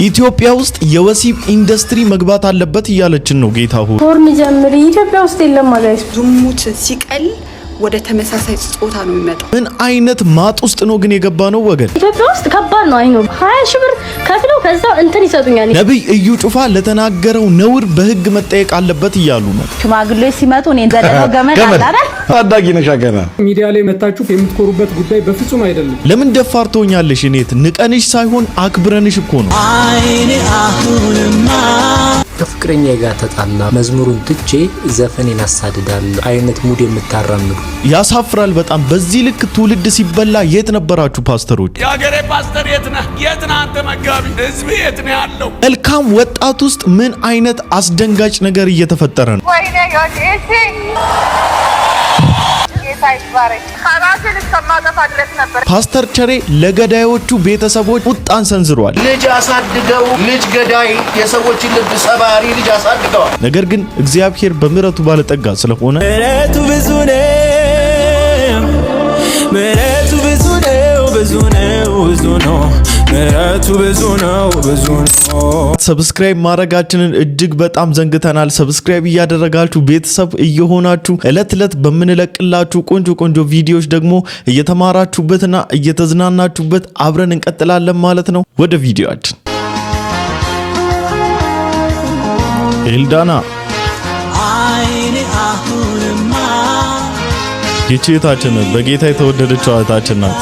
ኢትዮጵያ ውስጥ የወሲብ ኢንዱስትሪ መግባት አለበት እያለችን ነው ጌታሁ ፖርን ጀምሪ ኢትዮጵያ ውስጥ የለም ማለት ዝሙት ሲቀል ወደ ተመሳሳይ ጾታ ነው የሚመጣው። ምን አይነት ማጥ ውስጥ ነው ግን የገባ ነው ወገን? ኢትዮጵያ ውስጥ ከባድ ነው። አይኖ 20 ሺህ ብር ከፍለው ከዛ እንትን ይሰጡኛል። ነብይ እዩ ጩፋ ለተናገረው ነውር በህግ መጠየቅ አለበት እያሉ ነው። ሽማግሌዎች ሲመጡ እኔን ዘለለው ገመድ አላለ አዳጊ ነሽ ገና ሚዲያ ላይ መታችሁ የምትኮሩበት ጉዳይ በፍጹም አይደለም። ለምን ደፋር ትሆኛለሽ? እኔት ንቀንሽ ሳይሆን አክብረንሽ እኮ ነው። አይኔ አሁንማ ከፍቅረኛ ጋር ተጣላ መዝሙሩን ትቼ ዘፈኔን አሳድዳለሁ አይነት ሙድ የምታራምዱ ያሳፍራል በጣም። በዚህ ልክ ትውልድ ሲበላ የት ነበራችሁ ፓስተሮች? ያገሬ ፓስተር የት ነህ? የት ነህ አንተ መጋቢ? ህዝብ የት ነው ያለው? መልካም ወጣት ውስጥ ምን አይነት አስደንጋጭ ነገር እየተፈጠረ ነው? ወይኔ ዮዲሲ ፓስተር ቸሬ ለገዳዮቹ ቤተሰቦች ቁጣን ሰንዝሯል። ልጅ አሳድገው ልጅ ገዳይ የሰዎችን ልብ ሰባሪ ልጅ አሳድገዋል። ነገር ግን እግዚአብሔር በምህረቱ ባለጠጋ ስለሆነ ምህረቱ ብዙ ነው፣ ምህረቱ ብዙ ነው፣ ብዙ ነው፣ ብዙ ነው፣ ምህረቱ ብዙ ነው፣ ብዙ ነው። ሰብስክራይብ ማድረጋችንን እጅግ በጣም ዘንግተናል። ሰብስክራይብ እያደረጋችሁ ቤተሰብ እየሆናችሁ እለት እለት በምንለቅላችሁ ቆንጆ ቪዲዮዎች ደግሞ እየተማራችሁበትና እየተዝናናችሁበት አብረን እንቀጥላለን ማለት ነው። ወደ ቪዲዮአችን ኤልዳና አይኔ አሁንማ የቼታችን በጌታ የተወደደችው እህታችን ናት።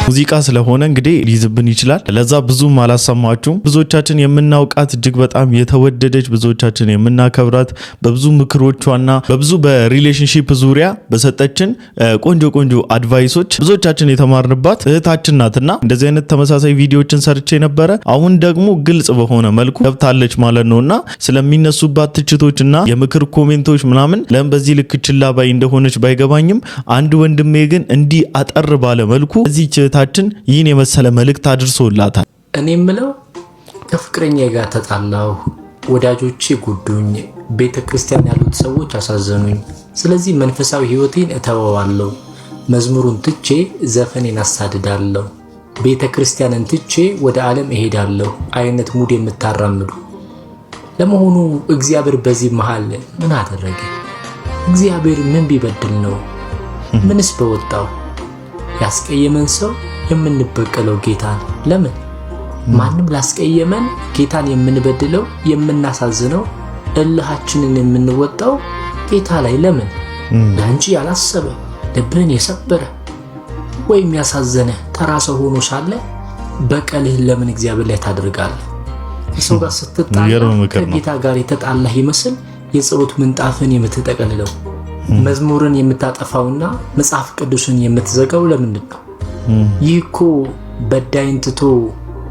ሙዚቃ ስለሆነ እንግዲህ ሊዝብን ይችላል። ለዛ ብዙም አላሰማችሁም። ብዙዎቻችን የምናውቃት እጅግ በጣም የተወደደች ብዙዎቻችን የምናከብራት በብዙ ምክሮቿና በብዙ በሪሌሽንሺፕ ዙሪያ በሰጠችን ቆንጆ አድቫይሶች ብዙዎቻችን የተማርንባት እህታችን ናትና እንደዚህ አይነት ተመሳሳይ ቪዲዮዎችን ሰርቼ ነበረ። አሁን ደግሞ ግልጽ በሆነ መልኩ ገብታለች ማለት ነውና ስለሚነሱባት ትችቶችና የምክር ኮሜንቶች ምናምን ለምን በዚህ ልክ ችላ ባይ እንደሆነች ባይገባኝም አንድ ወንድሜ ግን እንዲህ አጠር ባለ መልኩ እዚህ ታችን ይህን የመሰለ መልእክት አድርሶላታል። እኔ የምለው ከፍቅረኛ ጋር ተጣላሁ፣ ወዳጆቼ ጉዱኝ፣ ቤተክርስቲያን ያሉት ሰዎች አሳዘኑኝ። ስለዚህ መንፈሳዊ ህይወቴን እተወዋለሁ፣ መዝሙሩን ትቼ ዘፈኔን አሳድዳለሁ፣ ቤተክርስቲያንን ትቼ ወደ ዓለም እሄዳለሁ አይነት ሙድ የምታራምዱ ለመሆኑ እግዚአብሔር በዚህ መሃል ምን አደረገ? እግዚአብሔር ምን ቢበድል ነው? ምንስ በወጣው? ያስቀየመን ሰው የምንበቀለው ጌታን ለምን? ማንም ላስቀየመን ጌታን የምንበድለው የምናሳዝነው እልሃችንን የምንወጣው ጌታ ላይ ለምን? ለአንቺ ያላሰበ ልብህን የሰበረ ወይም ያሳዘነ ተራ ሰው ሆኖ ሳለ በቀልህን ለምን እግዚአብሔር ላይ ታደርጋለህ? ከሰው ጋር ስትጣላ ከጌታ ጋር የተጣላህ ይመስል የጸሎት ምንጣፍን የምትጠቀልለው መዝሙርን የምታጠፋውና መጽሐፍ ቅዱስን የምትዘጋው ለምንድን ነው? ይህ እኮ በዳይን ትቶ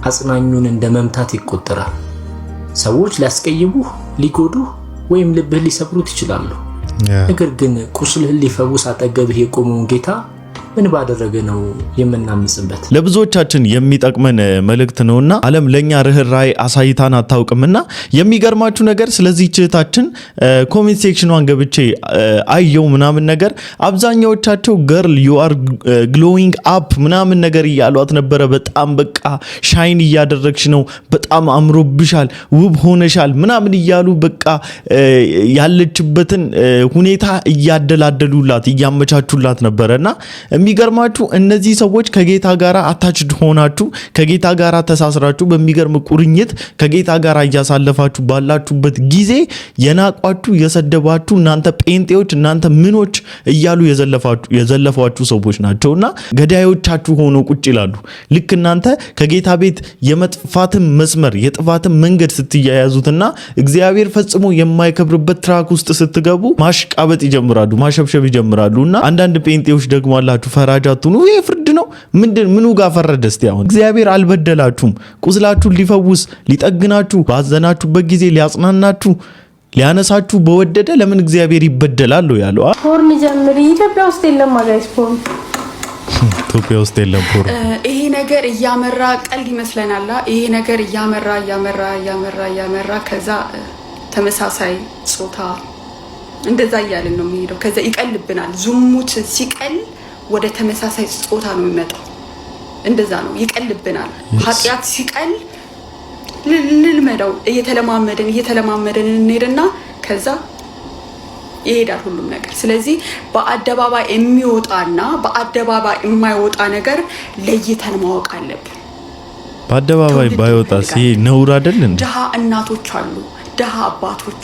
አጽናኙን እንደመምታት ይቆጠራል። ሰዎች ሊያስቀይሙህ፣ ሊጎዱህ ወይም ልብህ ሊሰብሩት ይችላሉ። ነገር ግን ቁስልህን ሊፈውስ አጠገብህ የቆመውን ጌታ ምን ባደረገ ነው የምናምጽበት? ለብዙዎቻችን የሚጠቅመን መልእክት ነውና ዓለም ለኛ ርህራይ አሳይታን አታውቅምና የሚገርማችሁ ነገር ስለዚህ እህታችን ኮሜንት ሴክሽኗን ገብቼ አየው ምናምን ነገር አብዛኛዎቻቸው ገርል ዩ አር ግሎዊንግ አፕ ምናምን ነገር እያሏት ነበረ። በጣም በቃ ሻይን እያደረግሽ ነው፣ በጣም አምሮብሻል፣ ውብ ሆነሻል ምናምን እያሉ በቃ ያለችበትን ሁኔታ እያደላደሉላት እያመቻቹላት ነበርና የሚገርማችሁ እነዚህ ሰዎች ከጌታ ጋራ አታችድ ሆናችሁ ከጌታ ጋራ ተሳስራችሁ በሚገርም ቁርኝት ከጌታ ጋራ እያሳለፋችሁ ባላችሁበት ጊዜ የናቋችሁ የሰደባችሁ እናንተ ጴንጤዎች እናንተ ምኖች እያሉ የዘለፏችሁ ሰዎች ናቸውና ገዳዮቻችሁ ሆኖ ቁጭ ይላሉ። ልክ እናንተ ከጌታ ቤት የመጥፋትን መስመር የጥፋትን መንገድ ስትያያዙትና እግዚአብሔር ፈጽሞ የማይከብርበት ትራክ ውስጥ ስትገቡ ማሽቃበጥ ይጀምራሉ፣ ማሸብሸብ ይጀምራሉና አንዳንድ ጴንጤዎች ደግሞ አላችሁ ፈራጃቱን ይሄ ፍርድ ነው ምኑ ጋር ፈረደ? እስቲ አሁን እግዚአብሔር አልበደላችሁም? ቁስላችሁን ሊፈውስ ሊጠግናችሁ ባዘናችሁበት ጊዜ ሊያጽናናችሁ ሊያነሳችሁ በወደደ ለምን እግዚአብሔር ይበደላል ያለው? ፖርን ጀምሪ ኢትዮጵያ ውስጥ የለም ማለት ፖርን ኢትዮጵያ ውስጥ የለም ፖርን። ይሄ ነገር እያመራ ቀልድ ይመስለናል። ይሄ ነገር እያመራ ከዛ ተመሳሳይ ጾታ እንደዛ እያልን ነው የሚሄደው። ከዛ ይቀልብናል። ዝሙት ሲቀል ወደ ተመሳሳይ ጾታ ነው የሚመጣው። እንደዛ ነው ይቀልብናል። ኃጢያት ሲቀል ልልመደው እየተለማመደን እንሄድና ከዛ ይሄዳል ሁሉም ነገር። ስለዚህ በአደባባይ የሚወጣና በአደባባይ የማይወጣ ነገር ለይተን ማወቅ አለብን። በአደባባይ ባይወጣስ ይሄ ነውር አይደል እንዴ? ደሃ እናቶች አሉ፣ ደሃ አባቶች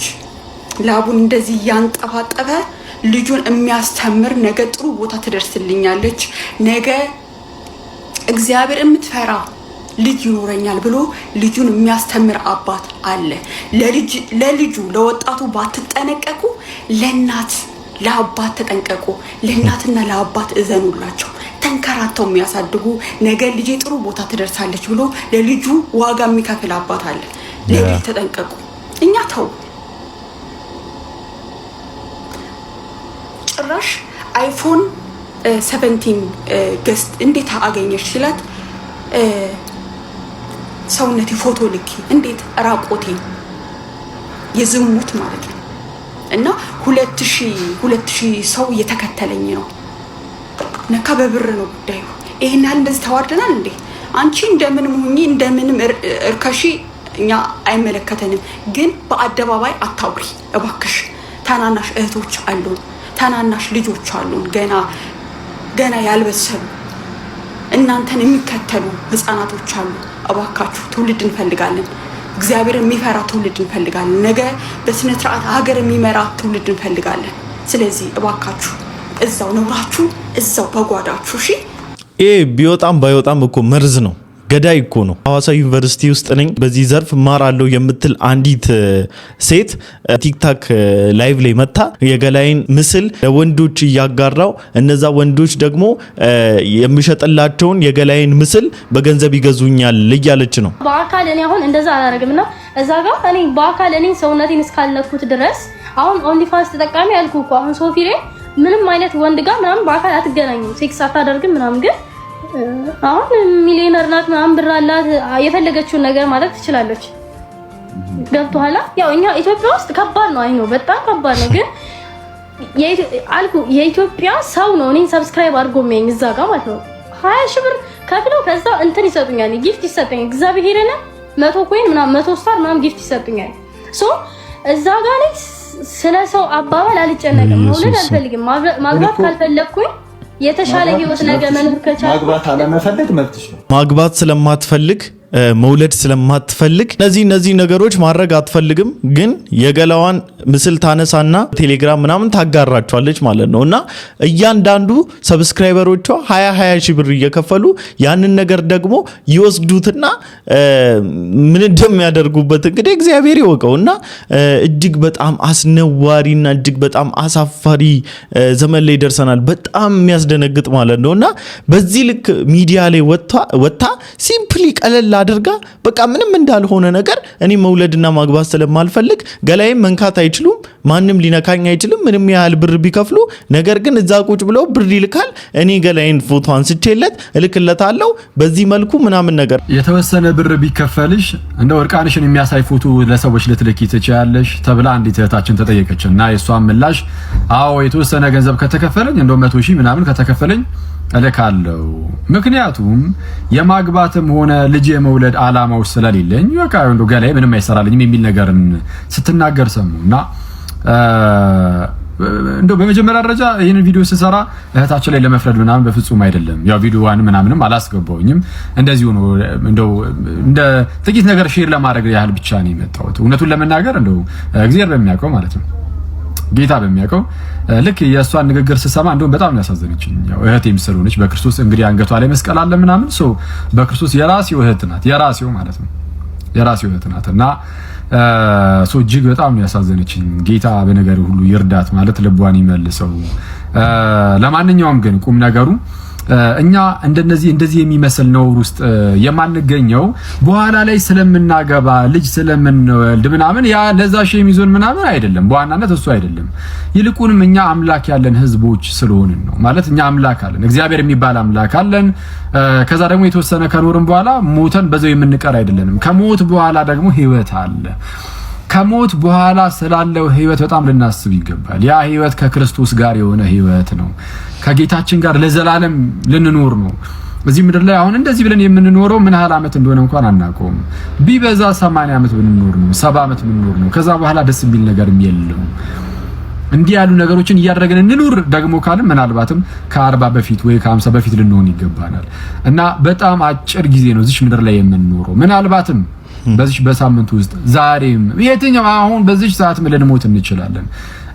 ላቡን እንደዚህ ያንጠፋጠፈ ልጁን የሚያስተምር ነገ ጥሩ ቦታ ትደርስልኛለች፣ ነገ እግዚአብሔር የምትፈራ ልጅ ይኖረኛል ብሎ ልጁን የሚያስተምር አባት አለ። ለልጁ ለወጣቱ ባትጠነቀቁ ለእናት ለአባት ተጠንቀቁ። ለእናትና ለአባት እዘኑላቸው። ተንከራተው የሚያሳድጉ ነገ ልጄ ጥሩ ቦታ ትደርሳለች ብሎ ለልጁ ዋጋ የሚከፍል አባት አለ። ለልጅ ተጠንቀቁ። እኛ ተው ጭራሽ አይፎን 17 ገስት እንዴት አገኘሽ ሲላት ሰውነቴ ፎቶ ልኪ እንዴት ራቆቴ የዝሙት ማለት ነው። እና 2000 ሰው እየተከተለኝ ነው። ነካ በብር ነው ጉዳዩ። ይሄን ያህል እንደዚህ ተዋርደናል እንዴ? አንቺ እንደምንም ሁኚ እንደምንም እርከሺ፣ እኛ አይመለከተንም። ግን በአደባባይ አታውሪ እባክሽ። ታናናሽ እህቶች አሉን፣ ታናናሽ ልጆች አሉን፣ ገና ያልበሰሉ እናንተን የሚከተሉ ህፃናቶች አሉ። እባካችሁ ትውልድ እንፈልጋለን። እግዚአብሔር የሚፈራ ትውልድ እንፈልጋለን። ነገ በስነ ስርዓት ሀገር የሚመራ ትውልድ እንፈልጋለን። ስለዚህ እባካችሁ እዛው ነውራችሁ እዛው በጓዳችሁ እሺ። ይሄ ቢወጣም ባይወጣም እኮ መርዝ ነው፣ ገዳይ እኮ ነው። ሐዋሳ ዩኒቨርሲቲ ውስጥ ነኝ በዚህ ዘርፍ ማራለው የምትል አንዲት ሴት ቲክታክ ላይቭ ላይ መታ የገላይን ምስል ለወንዶች እያጋራው እነዛ ወንዶች ደግሞ የሚሸጥላቸውን የገላይን ምስል በገንዘብ ይገዙኛል እያለች ነው። በአካል እኔ አሁን እንደዛ አላደርግምና እዛ ጋር እኔ በአካል እኔ ሰውነቴን እስካለኩት ድረስ አሁን ኦንሊፋንስ ተጠቃሚ ያልኩ እኮ አሁን ሶፊ ላይ ምንም አይነት ወንድ ጋር ምናምን በአካል አትገናኙም፣ ሴክስ አታደርግም ምናምን። ግን አሁን ሚሊዮነር ናት ምናምን ብር አላት፣ የፈለገችውን ነገር ማድረግ ትችላለች። ገብቶሃል? ያው እኛ ኢትዮጵያ ውስጥ ከባድ ነው፣ አይ ነው በጣም ከባድ ነው። ግን የኢትዮጵያ ሰው ነው እኔን ሰብስክራይብ አድርጎ የሚያኝ እዛ ጋር ማለት ነው 20 ሺህ ብር ከፍለው ከዛ እንትን ይሰጡኛል፣ ጊፍት ይሰጡኛል። እግዚአብሔርን 100 ኮይን ምናምን 100 ስታር ምናምን ጊፍት ይሰጡኛል። ሶ እዛ ጋር ላይ ስለ ሰው አባባል አልጨነቅም። መውለድ አልፈልግም። ማግባት ካልፈለኩኝ የተሻለ ህይወት ነገ መኖር ከቻልኩ ማግባት አለመፈለግ መብትሽ ነው። ማግባት ስለማትፈልግ መውለድ ስለማትፈልግ እነዚህ ነገሮች ማድረግ አትፈልግም። ግን የገላዋን ምስል ታነሳና ቴሌግራም ምናምን ታጋራቸዋለች ማለት ነው። እና እያንዳንዱ ሰብስክራይበሮቿ 20 ሺህ ብር እየከፈሉ ያንን ነገር ደግሞ ይወስዱትና ምን እንደሚያደርጉበት እንግዲህ እግዚአብሔር ይወቀው። እና እጅግ በጣም አስነዋሪና እጅግ በጣም አሳፋሪ ዘመን ላይ ደርሰናል። በጣም የሚያስደነግጥ ማለት ነው። እና በዚህ ልክ ሚዲያ ላይ ወጣ ሲምፕሊ ቀለል አድርጋ በቃ ምንም እንዳልሆነ ነገር እኔ መውለድና ማግባት ስለማልፈልግ ገላዬን መንካት አይችሉም፣ ማንም ሊነካኝ አይችልም፣ ምንም ያህል ብር ቢከፍሉ። ነገር ግን እዛ ቁጭ ብለው ብር ይልካል፣ እኔ ገላዬን ፎቶ አንስቼለት እልክለታለሁ። በዚህ መልኩ ምናምን ነገር የተወሰነ ብር ቢከፈልሽ እንደው እርቃንሽን የሚያሳይ ፎቶ ለሰዎች ልትልኪ ትችያለሽ ተብላ አንዲት እህታችን ተጠየቀች እና የሷን ምላሽ አዎ የተወሰነ ገንዘብ ከተከፈለኝ እንደው 100 ሺህ ምናምን ከተከፈለኝ እልካለሁ። ምክንያቱም የማግባትም ሆነ ልጅ የመውለድ አላማው ስለሌለኝ በቃ እንደው ገላዬ ምንም አይሰራልኝም የሚል ነገርን ስትናገር ሰሙና እንደው በመጀመሪያ ደረጃ ይሄንን ቪዲዮ ስሰራ እህታችን ላይ ለመፍረድ ምናምን በፍጹም አይደለም። ያው ቪዲዮዋን ምናምንም አላስገባውኝም፣ እንደዚሁ ነው እንደው እንደ ጥቂት ነገር ሼር ለማድረግ ያህል ብቻ ነው የመጣሁት። እውነቱን ለመናገር እንደው እግዚአብሔር በሚያውቀው ማለት ነው ጌታ በሚያውቀው ልክ የእሷን ንግግር ስሰማ እንደውም በጣም ያሳዘነችኝ። ያው እህቴም ስለሆነች በክርስቶስ እንግዲህ አንገቷ ላይ መስቀል አለ ምናምን ሶ በክርስቶስ የራሴው እህት ናት፣ የራሴው ማለት ነው የራሴው እህት ናት። እና ሶ እጅግ በጣም ያሳዘነችኝ። ጌታ በነገር ሁሉ ይርዳት ማለት ልቧን ይመልሰው። ለማንኛውም ግን ቁም ነገሩ እኛ እንደዚህ የሚመስል ነውር ውስጥ የማንገኘው በኋላ ላይ ስለምናገባ ልጅ ስለምንወልድ ምናምን ያ ለዛ ሼም ይዞን ምናምን አይደለም። በዋናነት እሱ አይደለም። ይልቁንም እኛ አምላክ ያለን ህዝቦች ስለሆንን ነው። ማለት እኛ አምላክ አለን፣ እግዚአብሔር የሚባል አምላክ አለን። ከዛ ደግሞ የተወሰነ ከኖርን በኋላ ሞተን በዛው የምንቀር አይደለንም። ከሞት በኋላ ደግሞ ህይወት አለ። ከሞት በኋላ ስላለው ህይወት በጣም ልናስብ ይገባል። ያ ህይወት ከክርስቶስ ጋር የሆነ ህይወት ነው። ከጌታችን ጋር ለዘላለም ልንኖር ነው። እዚህ ምድር ላይ አሁን እንደዚህ ብለን የምንኖረው ምን ያህል ዓመት እንደሆነ እንኳን አናውቀውም። ቢበዛ 80 ዓመት ብንኖር ነው 70 ዓመት ብንኖር ነው። ከዛ በኋላ ደስ የሚል ነገርም የለም። እንዲህ ያሉ ነገሮችን እያደረግን እንኑር ደግሞ ካልን ምናልባትም ከ40 በፊት ወይ ከ50 በፊት ልንሆን ይገባናል። እና በጣም አጭር ጊዜ ነው እዚህ ምድር ላይ የምንኖረው። ምናልባትም በዚህ በሳምንቱ ውስጥ ዛሬም የትኛው አሁን በዚህ ሰዓት ልንሞት እንችላለን።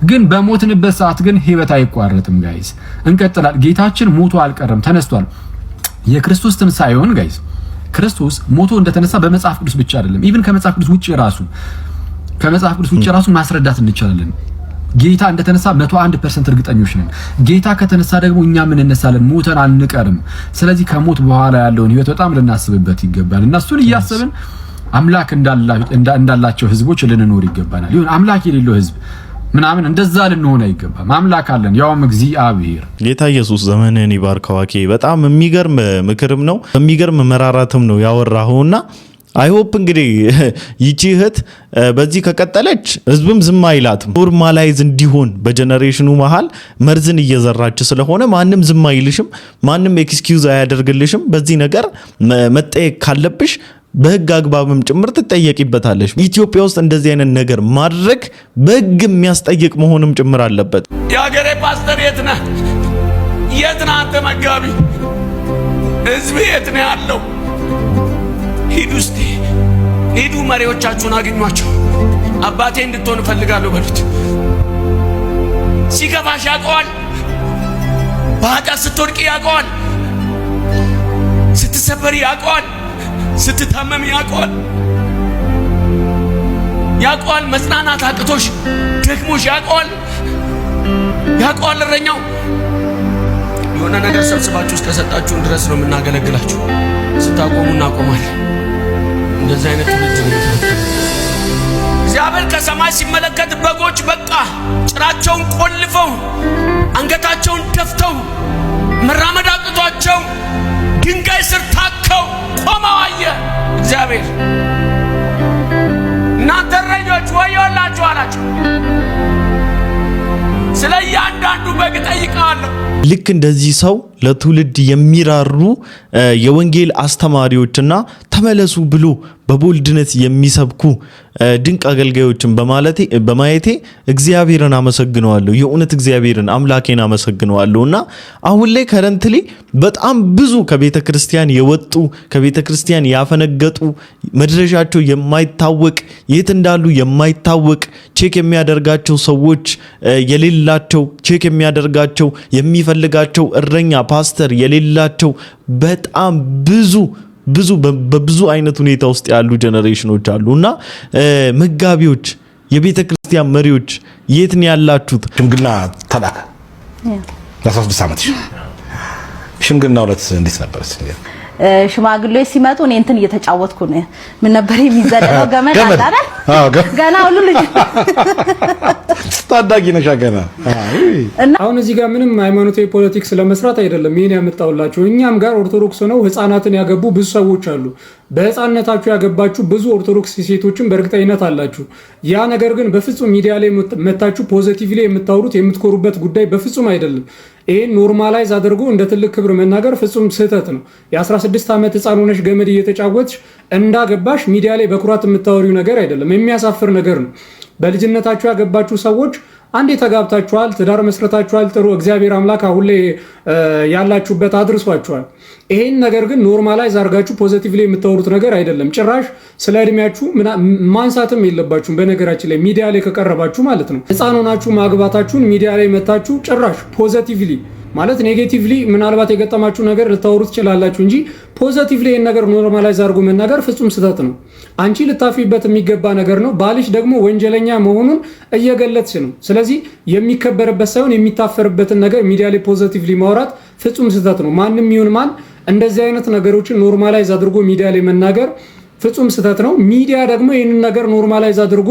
ግን በሞትንበት ሰዓት ግን ህይወት አይቋረጥም ጋይስ፣ እንቀጥላል። ጌታችን ሞቶ አልቀረም ተነስቷል። የክርስቶስ ትንሳኤውን ጋይስ ክርስቶስ ሞቶ እንደተነሳ በመጽሐፍ ቅዱስ ብቻ አይደለም ኢቭን ከመጽሐፍ ቅዱስ ውጪ ራሱ ማስረዳት እንችላለን። ጌታ እንደተነሳ 101% እርግጠኞች ነን። ጌታ ከተነሳ ደግሞ እኛ ምን እንነሳለን? ሞተን አንቀርም። ስለዚህ ከሞት በኋላ ያለውን ህይወት በጣም ልናስብበት ይገባል እና እሱን እያሰብን አምላክ እንዳላቸው ህዝቦች ልንኖር ይገባናል። ይሁን አምላክ የሌለው ህዝብ ምናምን እንደዛ ልንሆን አይገባም። አምላክ አለን፣ ያውም እግዚአብሔር። ጌታ ኢየሱስ ዘመንህን ይባርከው። በጣም የሚገርም ምክርም ነው የሚገርም መራራትም ነው ያወራኸውና አይ ሆፕ እንግዲህ ይቺ እህት በዚህ ከቀጠለች ህዝብም ዝም አይላትም። ኖርማላይዝ እንዲሆን በጀነሬሽኑ መሃል መርዝን እየዘራች ስለሆነ ማንም ዝም አይልሽም፣ ማንም ኤክስኪዩዝ አያደርግልሽም። በዚህ ነገር መጠየቅ ካለብሽ በህግ አግባብም ጭምር ትጠየቂበታለሽ። ኢትዮጵያ ውስጥ እንደዚህ አይነት ነገር ማድረግ በህግ የሚያስጠይቅ መሆንም ጭምር አለበት። የሀገሬ ፓስተር የት ነህ? የት ነህ አንተ መጋቢ? ህዝብ የት ነው ያለው? ሂዱ እስቲ ሂዱ፣ መሪዎቻችሁን አግኟቸው። አባቴ እንድትሆን እፈልጋለሁ በሉት። ሲከፋሽ ያውቀዋል። በኃጢአት ስትወድቂ ያውቀዋል። ስትሰበሪ ያውቀዋል። ስትታመም ያውቀዋል። መጽናናት አቅቶሽ ደክሞሽ ያውቀዋል። እረኛው የሆነ ነገር ሰብስባችሁ እስከሰጣችሁን ድረስ ነው የምናገለግላችሁ። ስታቆሙ እናቆማለን። እንደዚህ አይነት ትውልድ ነው። እግዚአብሔር ከሰማይ ሲመለከት በጎች በቃ ጭራቸውን ቆልፈው አንገታቸውን ደፍተው መራመድ አቅቷቸው ድንጋይ ስር ታከው ቆመው አየ እግዚአብሔር። እናንተ እረኞች ወዮላችሁ አላቸው። ስለ እያንዳንዱ በግ ጠይቀዋለሁ። ልክ እንደዚህ ሰው ለትውልድ የሚራሩ የወንጌል አስተማሪዎችና ተመለሱ ብሎ በቦልድነት የሚሰብኩ ድንቅ አገልጋዮችን በማየቴ እግዚአብሔርን አመሰግነዋለሁ። የእውነት እግዚአብሔርን አምላኬን አመሰግነዋለሁና አሁን ላይ ከረንትሊ በጣም ብዙ ከቤተ ክርስቲያን የወጡ ከቤተ ክርስቲያን ያፈነገጡ መድረሻቸው የማይታወቅ የት እንዳሉ የማይታወቅ ቼክ የሚያደርጋቸው ሰዎች የሌላቸው ቼክ የሚያደርጋቸው የሚፈልጋቸው እረኛ ፓስተር የሌላቸው በጣም ብዙ በብዙ አይነት ሁኔታ ውስጥ ያሉ ጀነሬሽኖች አሉና መጋቢዎች፣ የቤተ ክርስቲያን መሪዎች የት ነው ያላችሁት? ሽምግልና ተላከ ለ16 ዓመት ሽምግልና ወለት እንዴት ነበር? ሽማግሌዎች ሲመጡ እኔ እንትን እየተጫወትኩ ነው። ምን ነበር የሚዘለለው? ገመድ አለ አይደል? ገና ሁሉ ልጅ ታዳጊ ነሽ ገና። አሁን እዚህ ጋር ምንም ሃይማኖታዊ ፖለቲክስ ለመስራት አይደለም ይሄን ያመጣውላችሁ። እኛም ጋር ኦርቶዶክስ ነው ህፃናትን ያገቡ ብዙ ሰዎች አሉ። በህፃንነታችሁ ያገባችሁ ብዙ ኦርቶዶክስ ሴቶችን በእርግጠኝነት አላችሁ። ያ ነገር ግን በፍጹም ሚዲያ ላይ መታችሁ ፖዚቲቭሊ የምታወሩት የምትኮሩበት ጉዳይ በፍጹም አይደለም። ይሄን ኖርማላይዝ አድርጎ እንደ ትልቅ ክብር መናገር ፍጹም ስህተት ነው። የ16 ዓመት ህፃን ሆነሽ ገመድ እየተጫወትሽ እንዳገባሽ ሚዲያ ላይ በኩራት የምታወሪው ነገር አይደለም፣ የሚያሳፍር ነገር ነው። በልጅነታችሁ ያገባችሁ ሰዎች አንዴ ተጋብታችኋል፣ ትዳር መስረታችኋል፣ ጥሩ እግዚአብሔር አምላክ አሁን ላይ ያላችሁበት አድርሷችኋል። ይሄን ነገር ግን ኖርማላይዝ አድርጋችሁ ፖዚቲቭሊ የምታወሩት ነገር አይደለም። ጭራሽ ስለ እድሜያችሁ ማንሳትም የለባችሁም። በነገራችን ላይ ሚዲያ ላይ ከቀረባችሁ ማለት ነው ህፃን ሆናችሁ ማግባታችሁን ሚዲያ ላይ መታችሁ ጭራሽ ፖዚቲቭሊ ማለት ኔጌቲቭሊ ምናልባት የገጠማችሁ ነገር ልታወሩ ትችላላችሁ እንጂ ፖዚቲቭሊ ይሄን ነገር ኖርማላይዝ አድርጎ መናገር ፍጹም ስህተት ነው። አንቺ ልታፊበት የሚገባ ነገር ነው። ባልሽ ደግሞ ወንጀለኛ መሆኑን እየገለጽሽ ነው። ስለዚህ የሚከበርበት ሳይሆን የሚታፈርበትን ነገር ሚዲያ ላይ ፖዚቲቭሊ ማውራት ፍጹም ስህተት ነው። ማንም ይሁን ማን እንደዚህ አይነት ነገሮችን ኖርማላይዝ አድርጎ ሚዲያ ላይ መናገር ፍጹም ስህተት ነው። ሚዲያ ደግሞ ይህንን ነገር ኖርማላይዝ አድርጎ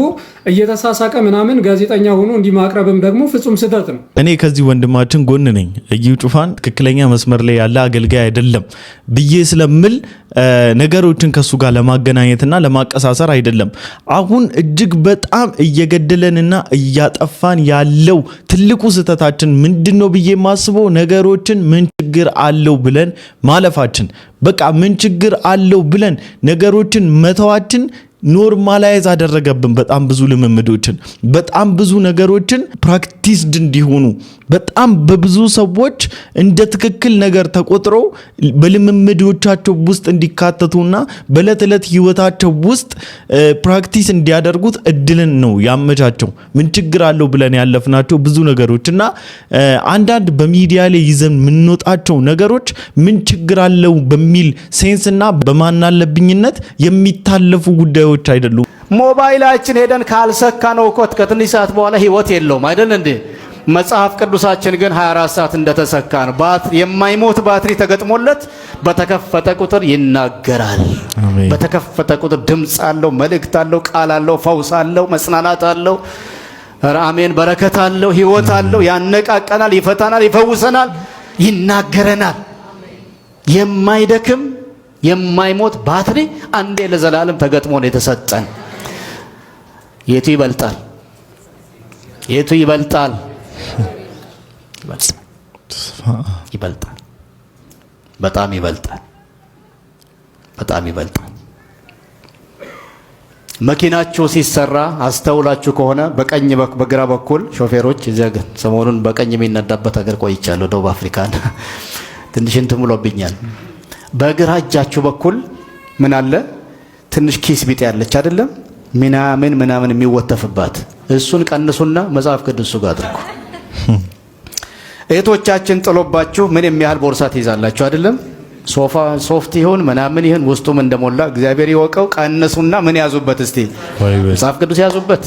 እየተሳሳቀ ምናምን ጋዜጠኛ ሆኖ እንዲማቅረብም ደግሞ ፍጹም ስህተት ነው። እኔ ከዚህ ወንድማችን ጎን ነኝ። እዩ ጩፋን ትክክለኛ መስመር ላይ ያለ አገልጋይ አይደለም ብዬ ስለምል ነገሮችን ከሱ ጋር ለማገናኘትና ለማቀሳሰር አይደለም። አሁን እጅግ በጣም እየገደለንና እያጠፋን ያለው ትልቁ ስህተታችን ምንድነው ብዬ ማስበው ነገሮችን ምን ችግር አለው ብለን ማለፋችን፣ በቃ ምን ችግር አለው ብለን ነገሮችን መተዋችን ኖርማላይዝ አደረገብን። በጣም ብዙ ልምምዶችን በጣም ብዙ ነገሮችን ፕራክቲስድ እንዲሆኑ በጣም በብዙ ሰዎች እንደ ትክክል ነገር ተቆጥሮ በልምምዶቻቸው ውስጥ እንዲካተቱና በዕለት ዕለት ህይወታቸው ውስጥ ፕራክቲስ እንዲያደርጉት እድልን ነው ያመቻቸው። ምን ችግር አለው ብለን ያለፍናቸው ብዙ ነገሮችና አንዳንድ በሚዲያ ላይ ይዘን የምንወጣቸው ነገሮች ምን ችግር አለው በሚል ሴንስና በማናለብኝነት የሚታለፉ ጉዳዮች አይደሉም። ሞባይላችን ሄደን ካልሰካ ነው እኮ ከትንሽ ሰዓት በኋላ ህይወት የለውም አይደል እንዴ? መጽሐፍ ቅዱሳችን ግን 24 ሰዓት እንደተሰካ ነው። የማይሞት ባትሪ ተገጥሞለት በተከፈተ ቁጥር ይናገራል። በተከፈተ ቁጥር ድምጽ አለው፣ መልእክት አለው፣ ቃል አለው፣ ፈውስ አለው፣ መጽናናት አለው። አሜን። በረከት አለው፣ ህይወት አለው። ያነቃቀናል፣ ይፈታናል፣ ይፈውሰናል፣ ይናገረናል። የማይደክም የማይሞት ባትሪ አንዴ ለዘላለም ተገጥሞ ነው የተሰጠን። የቱ ይበልጣል? የቱ ይበልጣል? ይበልጣል። በጣም ይበልጣል። በጣም ይበልጣል። መኪናችሁ ሲሰራ አስተውላችሁ ከሆነ በቀኝ በግራ በኩል ሾፌሮች እዚያ ሰሞኑን በቀኝ የሚነዳበት ሀገር ቆይቻለሁ፣ ደቡብ አፍሪካን ትንሽ እንትን ብሎብኛል። በግራ እጃችሁ በኩል ምን አለ? ትንሽ ኪስ ቢጤ ያለች አይደለም? ምናምን የሚወተፍባት እሱን ቀንሱና መጽሐፍ ቅዱስ ጋር አድርጉ። እህቶቻችን ጥሎባችሁ ምን የሚያህል ቦርሳ ትይዛላችሁ አይደለም? ሶፍት ይሁን ምናምን ይሁን ውስጡም እንደሞላ እግዚአብሔር ይወቀው። ቀንሱና ምን ያዙበት? እስቲ መጽሐፍ ቅዱስ ያዙበት።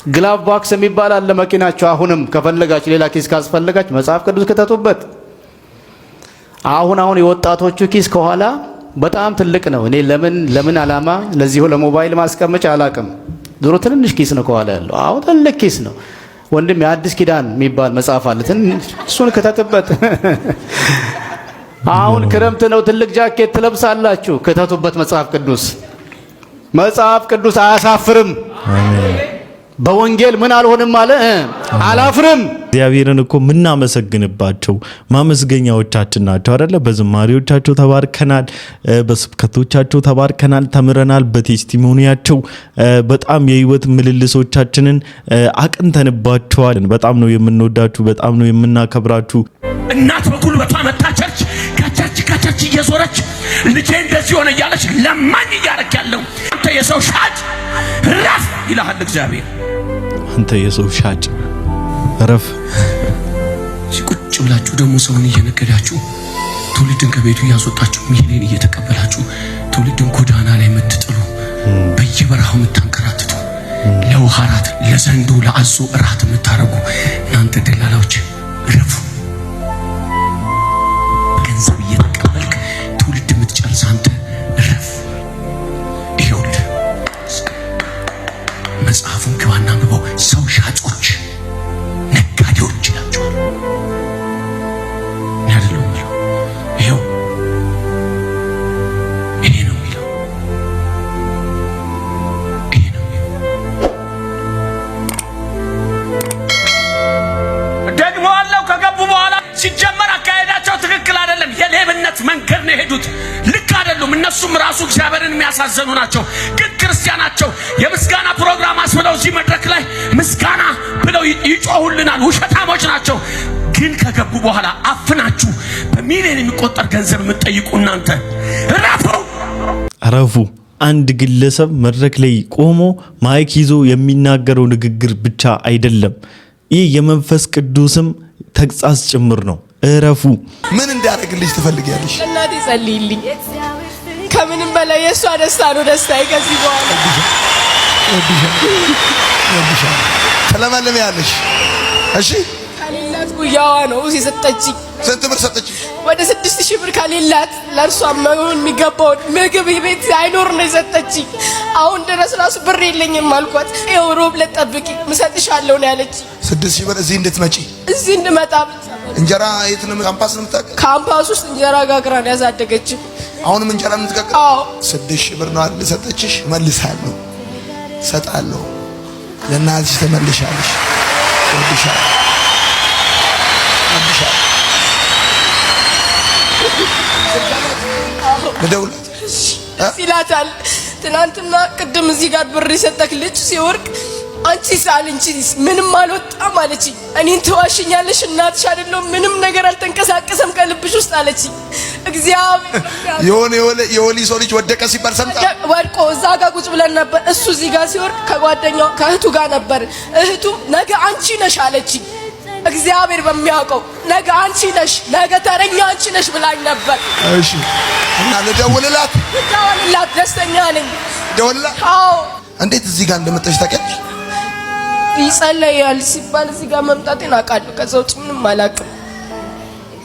ግላቭ ባክስ የሚባል አለ መኪናችሁ። አሁንም ከፈለጋችሁ ሌላ ኪስ ካስፈለጋችሁ መጽሐፍ ቅዱስ ከተቱበት። አሁን የወጣቶቹ ኪስ ከኋላ በጣም ትልቅ ነው። እኔ ለምን አላማ ለዚሁ ለሞባይል ማስቀመጫ አላቅም። ድሮ ትንሽ ኪስ ነው ከኋላ ያለው፣ አሁን ትልቅ ኪስ ነው። ወንድም የአዲስ ኪዳን የሚባል መጽሐፍ አለ፣ እሱን ከተቱበት። አሁን ክረምት ነው፣ ትልቅ ጃኬት ትለብሳላችሁ፣ ከተቱበት መጽሐፍ ቅዱስ። መጽሐፍ ቅዱስ አያሳፍርም። በወንጌል ምን አልሆንም አለ፣ አላፍርም። እግዚአብሔርን እኮ ምናመሰግንባቸው ማመስገኛዎቻችን ናቸው አይደለ? በዝማሬዎቻቸው ተባርከናል፣ በስብከቶቻቸው ተባርከናል፣ ተምረናል። በቴስቲሞኒያቸው በጣም የህይወት ምልልሶቻችንን አቅንተንባቸዋል። በጣም ነው የምንወዳችሁ፣ በጣም ነው የምናከብራችሁ። እናት በጉልበቷ መጣ ቸርች ከቸርች እየዞረች ልጄ እንደዚህ ሆነ እያለች ለማኝ እያረክ ያለው አንተ የሰው ሻጭ ረፍ ይልሃል እግዚአብሔር። አንተ የሰው ሻጭ ረፍ። ቁጭ ብላችሁ ደግሞ ሰውን እየነገዳችሁ ትውልድን ከቤቱ እያስወጣችሁ ሚሊዮን እየተቀበላችሁ ትውልድን ጎዳና ላይ የምትጥሉ በየበረሃው የምታንከራትቱ ለውሃ ራት ለዘንዶ ለአዞ እራት የምታረጉ እናንተ ደላላዎች ረፉ። ገንዘብ እየተቀበልክ ትውልድ የምትጨርስ አንተ ረፍ። ይኸውልህ መጽሐፉን ግባና አንብበው። ሰው ሻጮች ነጋዴዎች ናቸዋል። ያደለው የሚለው ይኸው ይሄ ነው የሚለው ይሄ ነው ደግሞ አለው። ከገቡ በኋላ ሲጀመር አካሄዳቸው ትክክል አይደለም። የሌብነት መንገድ ነው የሄዱት። ልክ አይደሉም። እነሱም ራሱ እግዚአብሔርን የሚያሳዘኑ ናቸው። ግን ክርስቲያናቸው የምስጋና ፕሮግራም አስብለው እዚህ መድረክ ላይ ምስጋና ብለው ይጮሁልናል። ውሸታሞች ናቸው። ግን ከገቡ በኋላ አፍናችሁ በሚሊዮን የሚቆጠር ገንዘብ የምትጠይቁ እናንተ ረፉ። አንድ ግለሰብ መድረክ ላይ ቆሞ ማይክ ይዞ የሚናገረው ንግግር ብቻ አይደለም። ይህ የመንፈስ ቅዱስም ተግሳጽ ጭምር ነው። እረፉ። ምን እንዲያደርግልሽ ትፈልጊያለሽ? እናቴ ጸልይልኝ። ከምንም በላይ የእሷ ደስታ ነው ደስታዬ። ከዚህ በኋላ ትለመልም ያለሽ እሺ። ከሌላ እናት ጉያዋ ነው የሰጠችኝ። ስንት ብር ሰጠችኝ? ወደ 6000 ብር ከሌላት ለእርሷ መሆን የሚገባውን ምግብ ቤት አይኖር ነው የሰጠችኝ። አሁን ድረስ ራሱ ብር የለኝም አልኳት። ይኸው ሮብ ዕለት ጠብቂ እሰጥሻለሁ ነው ያለች። 6000 ብር እዚህ እንድትመጪ እዚህ እንድመጣ እንጀራ የት ነው? ካምፓስ ነው የምታውቀው? ካምፓስ ውስጥ እንጀራ ጋግራ ነው ያሳደገችኝ። አሁንም እንጀራ የምትጋግር? አዎ። 6000 ብር ነው አይደል ሰጠችሽ? መልሳለሁ፣ ሰጣለሁ። ለእናትሽ ተመልሻለሽ። ወድሻለሁ፣ ወድሻለሁ። ልደውልላት ይላታል። ትናንትና ቅድም እዚህ ጋር ብር የሰጠክ ልጅ ሲወርቅ አንቺ ሳልንቺስ ምንም አልወጣም አለችኝ። እኔን ትዋሽኛለሽ? እናትሽ አይደለም ምንም ነገር አልተንቀሳቀሰም ከልብሽ ውስጥ አለችኝ። እግዚአብሔር የወሊሶ ልጅ ወደቀ ሲባል ሰምታ ወድቆ እዛ ጋር ቁጭ ብለን ነበር። እሱ እዚህ ጋር ሲወርቅ ከጓደኛው ከእህቱ ጋር ነበር። እህቱ ነገ አንቺ ነሽ አለችኝ። እግዚአብሔር በሚያውቀው ነገ አንቺ ነሽ፣ ነገ ተረኛ አንቺ ነሽ ብላኝ ነበር። እሺ እና ልደውልላት ደስተኛ ነኝ። ደውልላት? አዎ። እንዴት እዚህ ጋር እንደመጣሽ ታውቂያለሽ? ይጸለያል ሲባል እዚህ ጋር መምጣቴን አውቃለሁ። ከዛ ውጭ ምንም አላውቅም።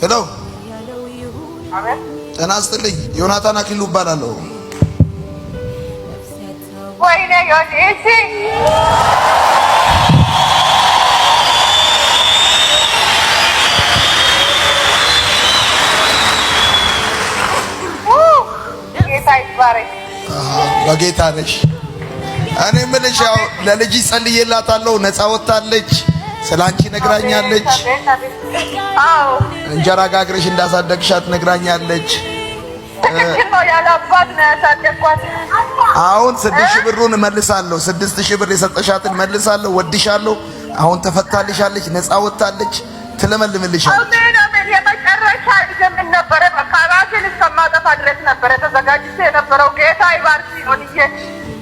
ሄሎ፣ ጤና ይስጥልኝ። ዮናታን አክሊሉ እባላለሁ። ወይኔ ዮኒ፣ እሺ ጌታ ይባረክ። በጌታ ነሽ። እኔ የምልሽ ያው ለልጅ ጸልዬላታለሁ፣ ነፃ ወጣለች። ስላንቺ ነግራኛለች። አዎ እንጀራ ጋግረሽ እንዳሳደግሻት ነግራኛለች። ትክክል ነው። ያለ አባት ነው ያሳደግኳት። አሁን 6000 ብሩን እመልሳለሁ። 6000 ብር የሰጠሻትን መልሳለሁ። ወድሻለሁ። አሁን ተፈታልሻለች፣ ነፃ ወጣለች፣ ትለመልምልሻለች። አሜን። የመጨረሻ ምን ነበረ? በቃ ራሴን እስከማጠፋ ድረስ ነበረ ተዘጋጅቼ የነበረው። ጌታ ይባርክ ሆንዬ፣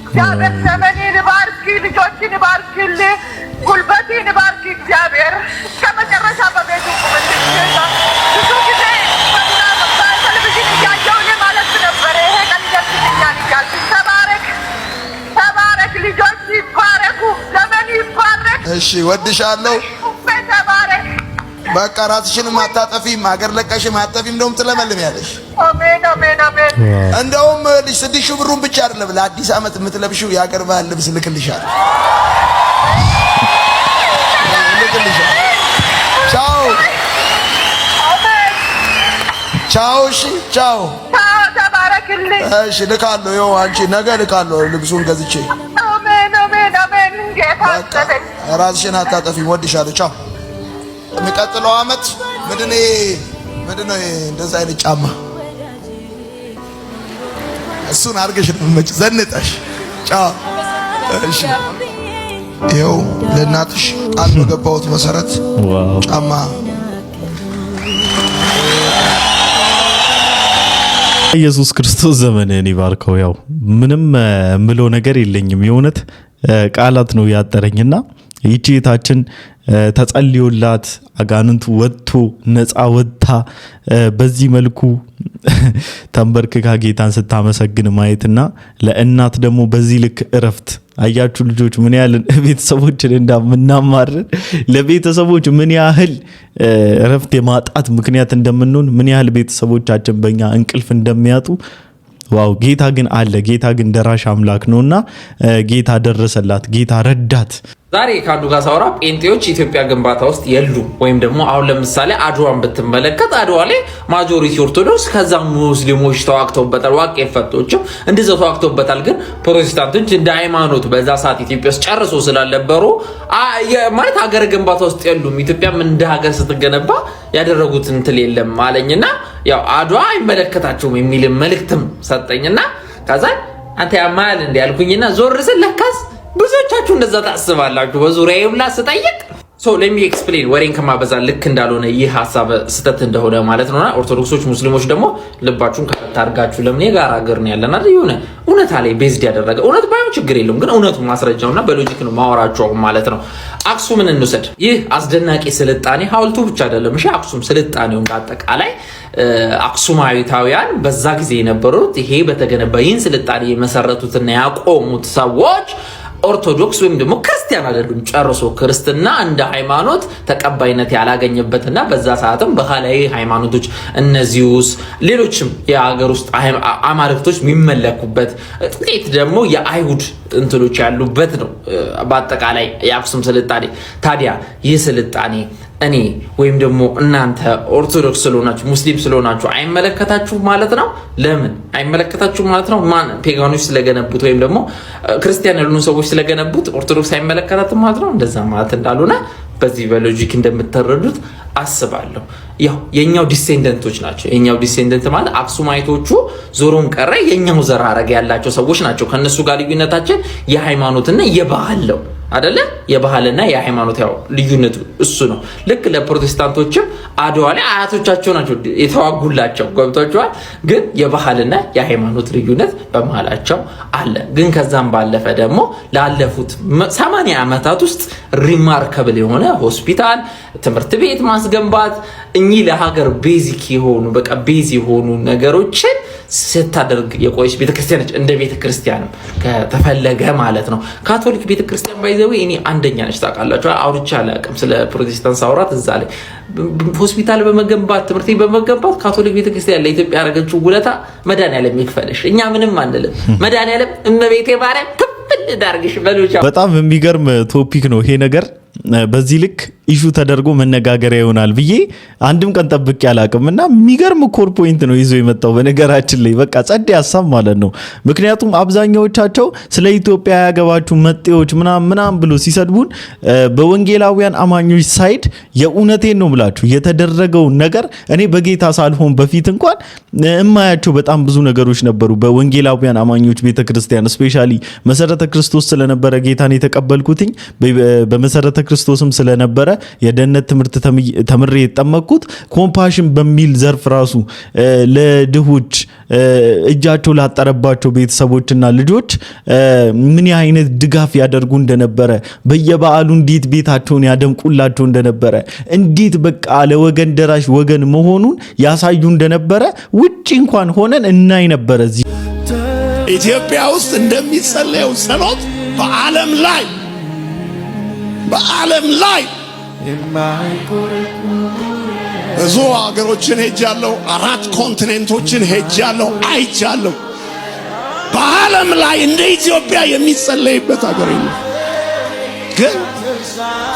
እግዚአብሔር ዘመኔን ባርክ፣ ልጆችን ባርክል፣ ጉልበቴን ባርክ እግዚአብሔር። እስከ መጨረሻ በቤቱ ቁምልኝ ጌታ። ብዙ ጊዜ ቴሌቪዥን እያየሁ ማለት ነበረ ይሄ ቀን ይደርስልኛል እያልኩ። ተባረክ፣ ተባረክ፣ ልጆች ይባረኩ፣ ዘመን ይባረክ። እሺ ወድሻለሁ። ተባረክ። በቃ ራስሽንም አታጠፊም፣ ሀገር ለቀሽም አታጠፊም። እንደውም ትለመልሚያለሽ። አሜን፣ አሜን፣ አሜን። እንደውም ልጅ 6000 ብሩን ብቻ አይደለም ለአዲስ ዓመት የምትለብሺው የሀገር ባህል ልብስ ልክልሻለሁ። ቻው ቻው። እሺ ቻው። ተባረክልኝ። እሺ ልካለሁ። ይኸው አንቺ ነገ ልካለሁ ልብሱን ገዝቼ። አሜን፣ አሜን፣ አሜን። ጌታ ይመስገን። ራስሽን አታጠፊም። ወድሻለሁ። ቻው። የሚቀጥለው ዓመት ምንድነው እንደዛ አይነት ጫማ እሱን አድርገሽ ነው መች ዘንጠሽ። ቻው። እሺ ይኸው ለእናትሽ ቃል በገባሁት መሰረት ጫማ ኢየሱስ ክርስቶስ ዘመንህን ይባርከው። ያው ምንም ምለው ነገር የለኝም። የእውነት ቃላት ነው ያጠረኝና ይህች እህታችን ተጸልዮላት አጋንንቱ ወጥቶ ነፃ ወጥታ በዚህ መልኩ ተንበርክካ ጌታን ስታመሰግን ማየትና ለእናት ደግሞ በዚህ ልክ እረፍት። አያችሁ ልጆች ምን ያህል ቤተሰቦችን እንደምናማርን፣ ለቤተሰቦች ምን ያህል እረፍት የማጣት ምክንያት እንደምንሆን፣ ምን ያህል ቤተሰቦቻችን በእኛ እንቅልፍ እንደሚያጡ። ዋው! ጌታ ግን አለ። ጌታ ግን ደራሽ አምላክ ነውና ጌታ ደረሰላት፣ ጌታ ረዳት። ዛሬ ካዱ ጋር ሳወራ ጴንጤዎች ኢትዮጵያ ግንባታ ውስጥ የሉ ወይም ደግሞ አሁን ለምሳሌ አድዋን ብትመለከት አድዋ ላይ ማጆሪቲ ኦርቶዶክስ ከዛ ሙስሊሞች ተዋክተውበታል። ዋቄ ፈቶችም እንደዛው ተዋክተውበታል። ግን ፕሮቴስታንቶች እንደ ሃይማኖት በዛ ሰዓት ኢትዮጵያ ውስጥ ጨርሶ ስላልነበሩ ማለት ሀገር ግንባታ ውስጥ የሉም። ኢትዮጵያም እንደ ሀገር ስትገነባ ያደረጉት እንትን የለም አለኝና ያው አድዋ አይመለከታቸውም የሚል መልእክትም ሰጠኝና ከዛ አንተ ያማል እንደ ያልኩኝና ዞር ስል ለካስ ብዙዎቻችሁ እንደዛ ታስባላችሁ። በዙሪያዬ ሁላ ስጠይቅ let me explain ወሬን ከማበዛ ልክ እንዳልሆነ ይህ ሐሳብ ስተት እንደሆነ ማለት ነውና ኦርቶዶክሶች ሙስሊሞች ደግሞ ልባችሁን ከፈታ አድርጋችሁ ለምን የጋራ ሀገር ነው ያለና የሆነ እውነታ ላይ ቤዝድ ያደረገ እውነት ባይሆን ችግር የለውም ግን እውነቱ ማስረጃውና በሎጂክ ነው ማወራቸው ማለት ነው። አክሱምን እንውሰድ። ይህ አስደናቂ ስልጣኔ ሐውልቱ ብቻ አይደለም። እሺ አክሱም ስልጣኔው እንዳጠቃላይ አክሱማዊታውያን በዛ ጊዜ የነበሩት ይሄ በተገነባ ይህን ስልጣኔ የመሰረቱትና ያቆሙት ሰዎች ኦርቶዶክስ ወይም ደግሞ ክርስቲያን አይደሉም ጨርሶ። ክርስትና እንደ ሃይማኖት ተቀባይነት ያላገኘበትና በዛ ሰዓትም ባህላዊ ሃይማኖቶች እነዚሁስ ሌሎችም የሀገር ውስጥ አማልክቶች የሚመለኩበት ጥቂት ደግሞ የአይሁድ እንትሎች ያሉበት ነው በአጠቃላይ የአክሱም ስልጣኔ። ታዲያ ይህ ስልጣኔ እኔ ወይም ደግሞ እናንተ ኦርቶዶክስ ስለሆናችሁ ሙስሊም ስለሆናችሁ አይመለከታችሁ ማለት ነው? ለምን አይመለከታችሁ ማለት ነው? ማን ፔጋኖች ስለገነቡት ወይም ደግሞ ክርስቲያን ያልሆኑ ሰዎች ስለገነቡት ኦርቶዶክስ አይመለከታትም ማለት ነው? እንደዛ ማለት እንዳልሆነ በዚህ በሎጂክ እንደምትረዱት አስባለሁ። ያው የኛው ዲሴንደንቶች ናቸው። የኛው ዲሴንደንት ማለት አክሱማይቶቹ ዞሮም ቀረ የኛው ዘር ሐረግ ያላቸው ሰዎች ናቸው። ከነሱ ጋር ልዩነታችን የሃይማኖትና የባህል ነው አይደለ? የባህልና የሃይማኖት ያው ልዩነቱ እሱ ነው። ልክ ለፕሮቴስታንቶችም አድዋ ላይ አያቶቻቸው ናቸው የተዋጉላቸው ገብቷቸዋል። ግን የባህልና የሃይማኖት ልዩነት በመሃላቸው አለ። ግን ከዛም ባለፈ ደግሞ ላለፉት 80 ዓመታት ውስጥ ሪማርከብል የሆነ ሆስፒታል፣ ትምህርት ቤት ማስገንባት እኚህ ለሀገር ቤዚክ የሆኑ በቃ ቤዚ የሆኑ ነገሮችን ስታደርግ የቆየች ቤተክርስቲያን ነች። እንደ ቤተክርስቲያንም ከተፈለገ ማለት ነው። ካቶሊክ ቤተክርስቲያን ባይዘው እኔ አንደኛ ነች ታውቃላችሁ። አውርቻ አላውቅም ስለ ፕሮቴስታንት ሳውራት እዛ ላይ ሆስፒታል በመገንባት ትምህርት ቤት በመገንባት ካቶሊክ ቤተክርስቲያን ለኢትዮጵያ ያደረገችው ውለታ መድኃኒዓለም ይክፈልሽ። እኛ ምንም አንልም። መድኃኒዓለም እመቤቴ ማርያም ክፍል ዳርግሽ በሉቻ። በጣም የሚገርም ቶፒክ ነው ይሄ ነገር። በዚህ ልክ ኢሹ ተደርጎ መነጋገሪያ ይሆናል ብዬ አንድም ቀን ጠብቄ አላቅምና የሚገርም ኮር ፖይንት ነው ይዞ የመጣው በነገራችን ላይ በቃ ጸድ ሐሳብ ማለት ነው። ምክንያቱም አብዛኛዎቻቸው ስለ ኢትዮጵያ ያገባችሁ መጤዎች ምናምን ብሎ ሲሰድቡን በወንጌላውያን አማኞች ሳይድ የእውነቴን ነው ብላችሁ የተደረገው ነገር እኔ በጌታ ሳልሆን በፊት እንኳን እማያቸው በጣም ብዙ ነገሮች ነበሩ። በወንጌላውያን አማኞች ቤተክርስቲያን ስፔሻሊ መሰረተ ክርስቶስ ስለነበረ ጌታን የተቀበልኩትኝ በመሰረተ ክርስቶስም ስለነበረ የደህንነት ትምህርት ተምሬ የተጠመቅኩት ኮምፓሽን በሚል ዘርፍ ራሱ ለድሆች እጃቸው ላጠረባቸው ቤተሰቦችና ልጆች ምን አይነት ድጋፍ ያደርጉ እንደነበረ በየበዓሉ እንዴት ቤታቸውን ያደምቁላቸው እንደነበረ እንዴት በቃ ለወገን ደራሽ ወገን መሆኑን ያሳዩ እንደነበረ ውጪ እንኳን ሆነን እናይ ነበር። እዚህ ኢትዮጵያ ውስጥ እንደሚጸለየው ጸሎት በዓለም ላይ ብዙ ሀገሮችን ሄጃለሁ። 4 ኮንቲኔንቶችን ሄጃለሁ፣ አይቻለሁ። በዓለም ላይ እንደ ኢትዮጵያ የሚጸለይበት ሀገር የለም። ግን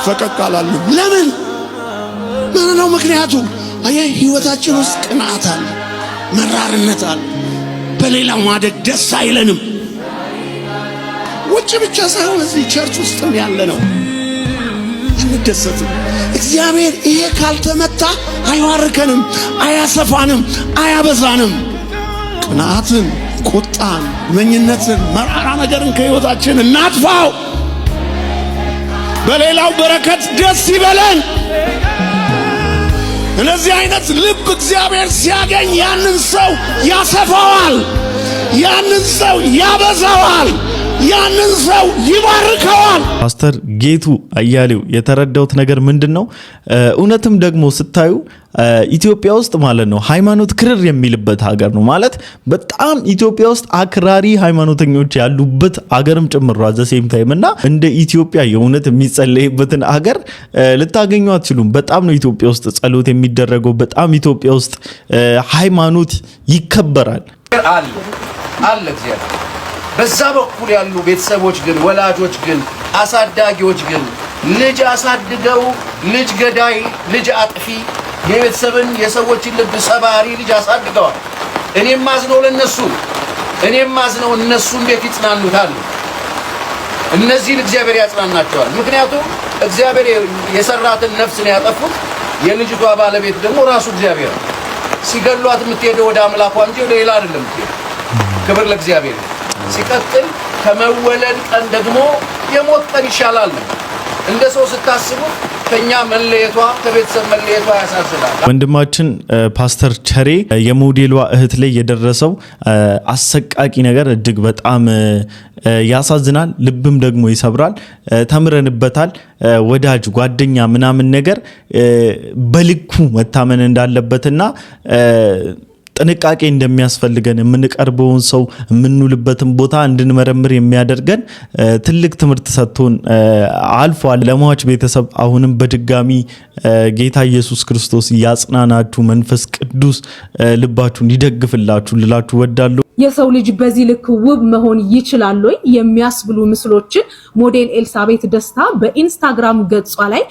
ፈቀቅ አላልንም። ለምን? ምን ነው ምክንያቱ? አየህ ህይወታችን ውስጥ ቅንዓት አለ፣ መራርነት አለ። በሌላው ማደግ ደስ አይለንም። ውጭ ብቻ ሳይሆን እዚህ ቸርች ውስጥም ያለ ነው አንደሰትም። እግዚአብሔር ይሄ ካልተመታ አይዋርከንም፣ አያሰፋንም፣ አያበዛንም። ቅንዓትን፣ ቁጣን፣ መኝነትን፣ መራራ ነገርን ከህይወታችን እናጥፋው። በሌላው በረከት ደስ ይበለን። እነዚህ አይነት ልብ እግዚአብሔር ሲያገኝ ያንን ሰው ያሰፋዋል፣ ያንን ሰው ያበዛዋል፣ ያንን ሰው ይባርከዋል። ፓስተር ጌቱ አያሌው የተረዳውት ነገር ምንድነው? እውነትም ደግሞ ስታዩ ኢትዮጵያ ውስጥ ማለት ነው ሃይማኖት ክርር የሚልበት ሀገር ነው ማለት በጣም ኢትዮጵያ ውስጥ አክራሪ ሃይማኖተኞች ያሉበት ሀገርም ጭምር አዘ ሴም ታይም እና እንደ ኢትዮጵያ የእውነት የሚጸለይበትን ሀገር ልታገኙ አትችሉም። በጣም ነው ኢትዮጵያ ውስጥ ጸሎት የሚደረገው። በጣም ኢትዮጵያ ውስጥ ሃይማኖት ይከበራል አለ እግዚአብሔር። በዛ በኩል ያሉ ቤተሰቦች ግን ወላጆች ግን አሳዳጊዎች ግን ልጅ አሳድገው ልጅ ገዳይ ልጅ አጥፊ የቤተሰብን የሰዎችን ልብ ሰባሪ ልጅ አሳድገዋል። እኔም ማዝነው ለነሱ እነሱ እንዴት ይጽናኑታል? እነዚህን እግዚአብሔር ያጽናናቸዋል። ምክንያቱም እግዚአብሔር የሰራትን ነፍስ ነው ያጠፉት። የልጅቷ ባለቤት ደግሞ ራሱ እግዚአብሔር ሲገሏት የምትሄደው ወደ አምላኳ እንጂ ወደ ሌላ አይደለም። ክብር ለእግዚአብሔር። ሲቀጥል ከመወለድ ቀን ደግሞ የሞት ቀን ይሻላል። እንደ ሰው ስታስቡ ከኛ መለየቷ ከቤተሰብ መለየቷ ያሳዝናል። ወንድማችን ፓስተር ቸሬ የሞዴሏ እህት ላይ የደረሰው አሰቃቂ ነገር እጅግ በጣም ያሳዝናል፣ ልብም ደግሞ ይሰብራል። ተምረንበታል። ወዳጅ ጓደኛ ምናምን ነገር በልኩ መታመን እንዳለበትና ጥንቃቄ እንደሚያስፈልገን የምንቀርበውን ሰው የምንውልበትን ቦታ እንድንመረምር የሚያደርገን ትልቅ ትምህርት ሰጥቶን አልፏል። ለሟች ቤተሰብ አሁንም በድጋሚ ጌታ ኢየሱስ ክርስቶስ ያጽናናችሁ፣ መንፈስ ቅዱስ ልባችሁን ይደግፍላችሁ ልላችሁ ወዳለሁ። የሰው ልጅ በዚህ ልክ ውብ መሆን ይችላል ወይ የሚያስብሉ ምስሎችን ሞዴል ኤልሳቤት ደስታ በኢንስታግራም ገጿ ላይ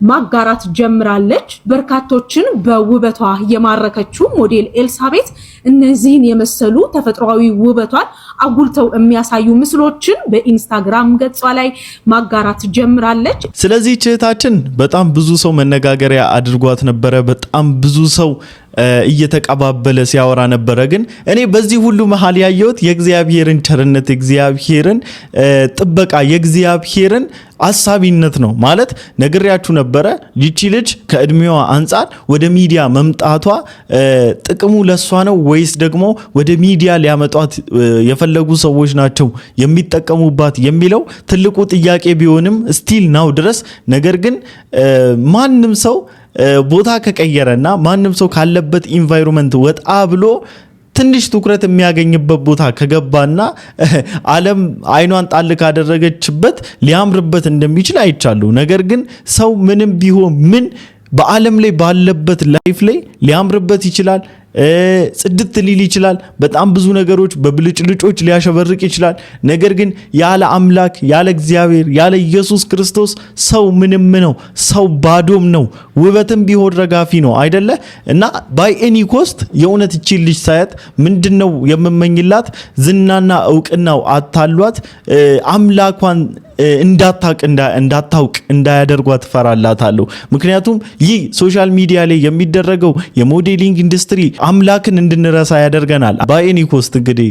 ማጋራት ጀምራለች። በርካቶችን በውበቷ የማረከችው ሞዴል ኤልሳቤት እነዚህን የመሰሉ ተፈጥሯዊ ውበቷን አጉልተው የሚያሳዩ ምስሎችን በኢንስታግራም ገጿ ላይ ማጋራት ጀምራለች። ስለዚህ እህታችን በጣም ብዙ ሰው መነጋገሪያ አድርጓት ነበረ። በጣም ብዙ ሰው እየተቀባበለ ሲያወራ ነበረ። ግን እኔ በዚህ ሁሉ መሃል ያየሁት የእግዚአብሔርን ቸርነት፣ የእግዚአብሔርን ጥበቃ፣ የእግዚአብሔርን አሳቢነት ነው። ማለት ነግሬያችሁ ነበረ። ይቺ ልጅ ከእድሜዋ አንፃር ወደ ሚዲያ መምጣቷ ጥቅሙ ለሷ ነው ወይስ ደግሞ ወደ ሚዲያ ሊያመጧት የፈለጉ ሰዎች ናቸው የሚጠቀሙባት የሚለው ትልቁ ጥያቄ ቢሆንም ስቲል ናው ድረስ ነገር ግን ማንም ሰው ቦታ ከቀየረና ማንም ሰው ካለበት ኢንቫይሮንመንት ወጣ ብሎ ትንሽ ትኩረት የሚያገኝበት ቦታ ከገባና ዓለም አይኗን ጣል ካደረገችበት ሊያምርበት እንደሚችል አይቻለሁ። ነገር ግን ሰው ምንም ቢሆን ምን በዓለም ላይ ባለበት ላይፍ ላይ ሊያምርበት ይችላል፣ ጽድት ሊል ይችላል፣ በጣም ብዙ ነገሮች በብልጭልጮች ሊያሸበርቅ ይችላል። ነገር ግን ያለ አምላክ ያለ እግዚአብሔር ያለ ኢየሱስ ክርስቶስ ሰው ምንም ነው፣ ሰው ባዶም ነው። ውበትም ቢሆን ረጋፊ ነው አይደለ? እና ባይ ኤኒ ኮስት የእውነት እቺ ልጅ ሳያት ምንድነው የምመኝላት? ዝናና እውቅናው አታሏት አምላኳን እንዳታውቅ እንዳያደርጓት ፈራላታለሁ። ምክንያቱም ይህ ሶሻል ሚዲያ ላይ የሚደረገው የሞዴሊንግ ኢንዱስትሪ አምላክን እንድንረሳ ያደርገናል። በኤኒ ኮስት እንግዲህ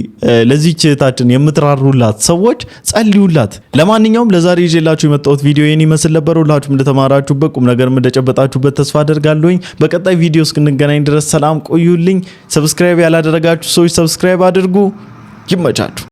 ለዚህ እህታችን የምትራሩላት ሰዎች ጸልዩላት። ለማንኛውም ለዛሬ ይዤላችሁ የመጣሁት ቪዲዮ ይሄን ይመስል ነበር። ሁላችሁም እንደተማራችሁበት ቁም ነገር እንደጨበጣችሁበት ተስፋ አደርጋለሁኝ። በቀጣይ ቪዲዮ እስክንገናኝ ድረስ ሰላም ቆዩልኝ። ሰብስክራይብ ያላደረጋችሁ ሰዎች ሰብስክራይብ አድርጉ። ይመቻችሁ።